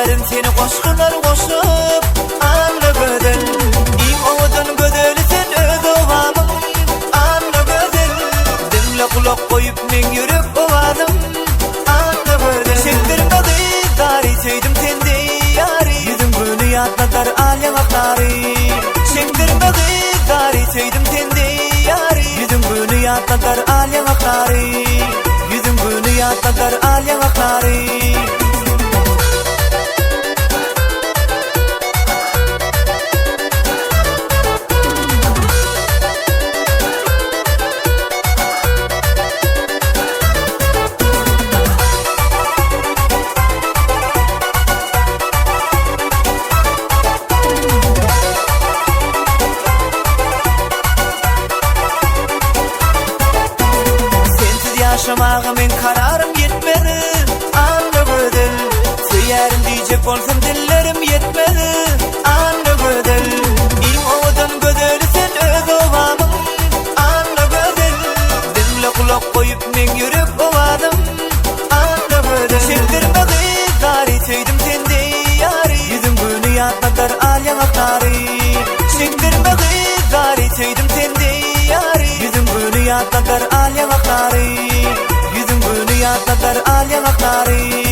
Söylerim seni koşkunlar koşup anla gödel. İm oğudun gödeli sen öz ovamın anla gödel. Dinle kulak koyup men yürek ovadım anla gödel. Çektirmedi dari söydim sende yari. Yüzün günü yatmatar alyan akları. Çektirmedi dari söydim sende yari. Yüzün günü yatmatar alyan akları. Yüzün günü yatmatar alyan akları. Yaşamağa men kararım yetmedi anla gödel. Söylerim diyecek olsam dillerim yetmedi anla gödel. İm oğudun gödeli sen öz ovamın anla gödel. Dinle kulak koyup men yürek ovadım anla gödel. Çektirmedi dari söydim sende yari. Yüzün günü yatmatar alyan akları. Çektirmedi dari söydim sende yari. Yüzün günü yatmatar alyan akları. Yüzün günü yatmatar alyan akları.